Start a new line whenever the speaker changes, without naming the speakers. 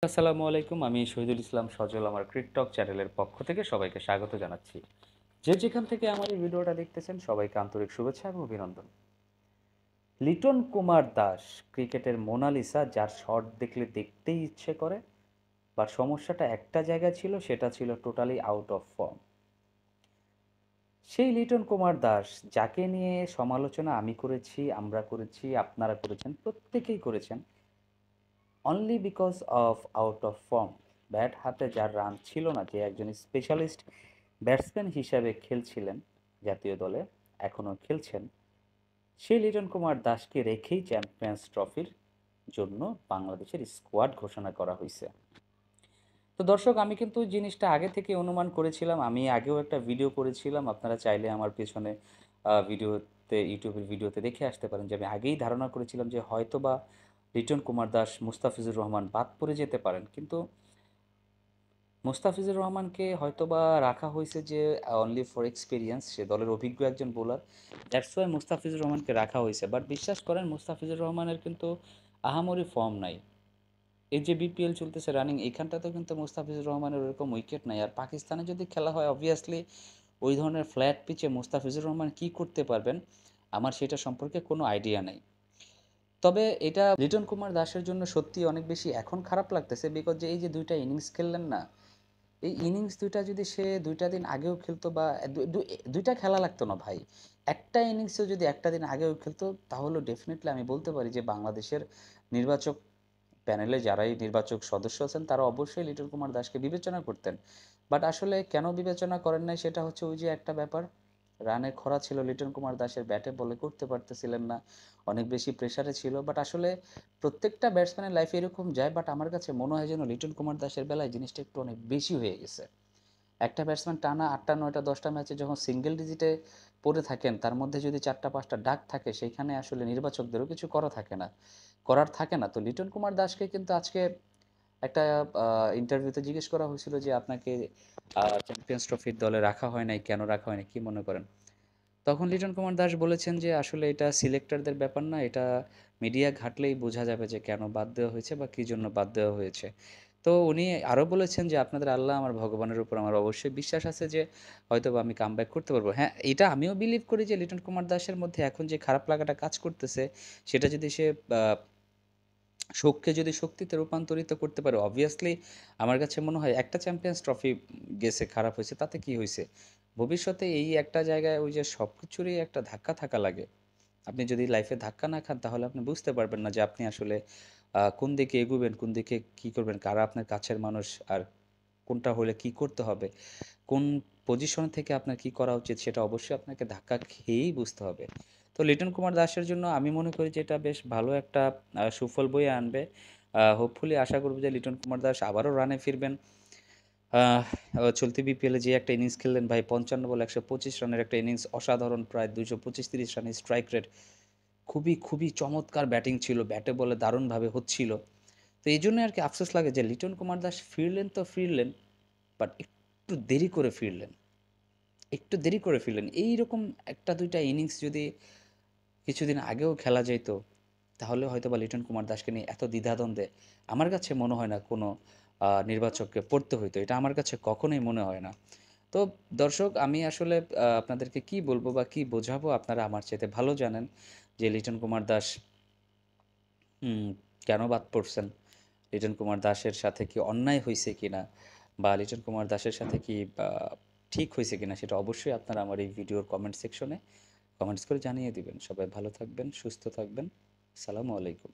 আসসালামু আলাইকুম। আমি শহীদুল ইসলাম সজল আমার ক্রিকটক চ্যানেলের পক্ষ থেকে সবাইকে স্বাগত জানাচ্ছি। যে যেখান থেকে আমার এই ভিডিওটা দেখতেছেন সবাইকে আন্তরিক শুভেচ্ছা এবং অভিনন্দন। লিটন কুমার দাস ক্রিকেটের মোনালিসা, যার শট দেখলে দেখতেই ইচ্ছে করে। বাট সমস্যাটা একটা জায়গায় ছিল, সেটা ছিল টোটালি আউট অফ ফর্ম। সেই লিটন কুমার দাস যাকে নিয়ে সমালোচনা আমি করেছি, আমরা করেছি, আপনারা করেছেন, প্রত্যেকেই করেছেন, only because of out of form. Bat হাতে যার রান ছিল না, যে একজন স্পেশালিস্ট ব্যাটসম্যান হিসাবে খেলছিলেন জাতীয় দলে, এখনও খেলছেন, সেই লিটন কুমার দাসকে রেখেই চ্যাম্পিয়ন্স ট্রফির জন্য বাংলাদেশের স্কোয়াড ঘোষণা করা হয়েছে। তো দর্শক, আমি কিন্তু জিনিসটা আগে থেকে অনুমান করেছিলাম। আমি আগেও একটা ভিডিও করেছিলাম, আপনারা চাইলে আমার পেছনে ভিডিওতে, ইউটিউবের ভিডিওতে দেখে আসতে পারেন, যে আমি আগেই ধারণা করেছিলাম যে হয়তো বা লিটন কুমার দাস, মুস্তাফিজুর রহমান বাদ পড়ে যেতে পারেন। কিন্তু মুস্তাফিজুর রহমানকে হয়তোবা রাখা হয়েছে যে অনলি ফর এক্সপিরিয়েন্স, সে দলের অভিজ্ঞ একজন বোলার, দ্যাটস ওয়াই মুস্তাফিজুর রহমানকে রাখা হয়েছে। বাট বিশ্বাস করেন, মুস্তাফিজুর রহমানের কিন্তু আহামরি ফর্ম নাই। এই যে বিপিএল চলতেছে রানিং, এইখানটাতেও কিন্তু মুস্তাফিজুর রহমানের ওরকম উইকেট নাই। আর পাকিস্তানে যদি খেলা হয়, অবভিয়াসলি ওই ধরনের ফ্ল্যাট পিচে মুস্তাফিজুর রহমান কী করতে পারবেন, আমার সেটা সম্পর্কে কোনো আইডিয়া নেই। তবে এটা লিটন কুমার দাসের জন্য সত্যি অনেক বেশি এখন খারাপ লাগতেছে, বিকজ যে এই যে দুইটা ইনিংস খেললেন না, এই ইনিংস দুইটা যদি সে দুইটা দিন আগেও খেলতো, বা দুইটা খেলা লাগতো না ভাই, একটা ইনিংসেও যদি একটা দিন আগেও খেলতো, তাহলে ডেফিনেটলি আমি বলতে পারি যে বাংলাদেশের নির্বাচক প্যানেলে যারাই নির্বাচক সদস্য আছেন, তারা অবশ্যই লিটন কুমার দাসকে বিবেচনা করতেন। বাট আসলে কেন বিবেচনা করেন নাই, সেটা হচ্ছে ওই যে একটা ব্যাপার, রানের খরা ছিল, লিটন কুমার দাসের ব্যাটে বলে করতে পারতেছিলেন না, অনেক বেশি প্রেসারে ছিল। বাট আসলে প্রত্যেকটা ব্যাটসম্যানের লাইফে এরকম যায়, বাট আমার কাছে মনে হয় যেন লিটন কুমার দাসের বেলায় জিনিসটা একটু অনেক বেশি হয়ে গেছে। একটা ব্যাটসম্যান টানা ৮টা ৯টা ১০টা ম্যাচে যখন সিঙ্গেল ডিজিটে পড়ে থাকেন, তার মধ্যে যদি ৪টা ৫টা ডাক থাকে, সেইখানে আসলে নির্বাচকদেরও কিছু করার থাকে না। তো লিটন কুমার দাসকে কিন্তু আজকে একটা ইন্টারভিউতে জিজ্ঞেস করা হয়েছিল যে আপনাকে চ্যাম্পিয়ন্স ট্রফির দলে রাখা হয় নাই, কেন রাখা হয় নাই, কী মনে করেন? তখন লিটন কুমার দাস বলেছেন যে আসলে এটা সিলেক্টরদের ব্যাপার না, এটা মিডিয়া ঘাটলেই বোঝা যাবে যে কেন বাদ দেওয়া হয়েছে বা কী জন্য বাদ দেওয়া হয়েছে। তো উনি আরও বলেছেন যে আপনাদের আল্লাহ, আমার ভগবানের উপর আমার অবশ্যই বিশ্বাস আছে যে হয়তোবা আমি কামব্যাক করতে পারবো। হ্যাঁ, এটা আমিও বিলিভ করি যে লিটন কুমার দাসের মধ্যে এখন যে খারাপ লাগাটা কাজ করতেছে, সেটা যদি সে শোককে যদি শক্তিতে রূপান্তরিত করতে পারে, অবভিয়াসলি আমার কাছে মনে হয় একটা চ্যাম্পিয়ন্স ট্রফি গেছে, খারাপ হয়েছে, তাতে কি হয়েছে? ভবিষ্যতে এই একটা জায়গায় ওই যে সব কিছুরই একটা ধাক্কা থাকা লাগে। আপনি যদি লাইফে ধাক্কা না খান, তাহলে আপনি বুঝতে পারবেন না যে আপনি আসলে কোন দিকে এগুবেন, কোন দিকে কী করবেন, কারা আপনার কাছের মানুষ, আর কোনটা হলে কি করতে হবে, কোন পজিশন থেকে আপনার কি করা উচিত, সেটা অবশ্যই আপনাকে ধাক্কা খেয়েই বুঝতে হবে। তো লিটন কুমার দাসের জন্য আমি মনে করি যে এটা বেশ ভালো একটা সুফল বয়ে আনবে। হোপফুলি আশা করব যে লিটন কুমার দাস আবারও রানে ফিরবেন। আহ, চলতি বিপিএলে যে একটা ইনিংস খেললেন ভাই, 55 বলে 125 রানের একটা ইনিংস, অসাধারণ, প্রায় 225-30 রানের স্ট্রাইক রেট, খুবই খুবই চমৎকার ব্যাটিং ছিল, ব্যাটে বলে দারুণভাবে হচ্ছিল। তো এই জন্য আর কি আফসোস লাগে যে লিটন কুমার দাস ফিরলেন তো ফিরলেন, বাট একটু দেরি করে ফিরলেন। এইরকম একটা দুইটা ইনিংস যদি কিছুদিন আগেও খেলা যেত, তাহলে হয়তো বা লিটন কুমার দাসকে নিয়ে এত দ্বিধাদ্বন্দ্বে আমার কাছে মনে হয় না কোনো নির্বাচককে পড়তে হইতো। এটা আমার কাছে কখনোই মনে হয় না। তো দর্শক, আমি আসলে আপনাদেরকে কি বলবো বা কি বোঝাবো, আপনারা আমার চাইতে ভালো জানেন যে লিটন কুমার দাস হুম, কেন বাদ পড়ছেন, লিটন কুমার দাসের সাথে কি অন্যায় হয়েছে কিনা, বা লিটন কুমার দাসের সাথে কি ঠিক হয়েছে কিনা, সেটা অবশ্যই আপনারা আমার এই ভিডিওর কমেন্ট সেকশনে কমেন্টস করে জানিয়ে দিবেন। সবাই ভালো থাকবেন, সুস্থ থাকবেন। আসসালামু আলাইকুম।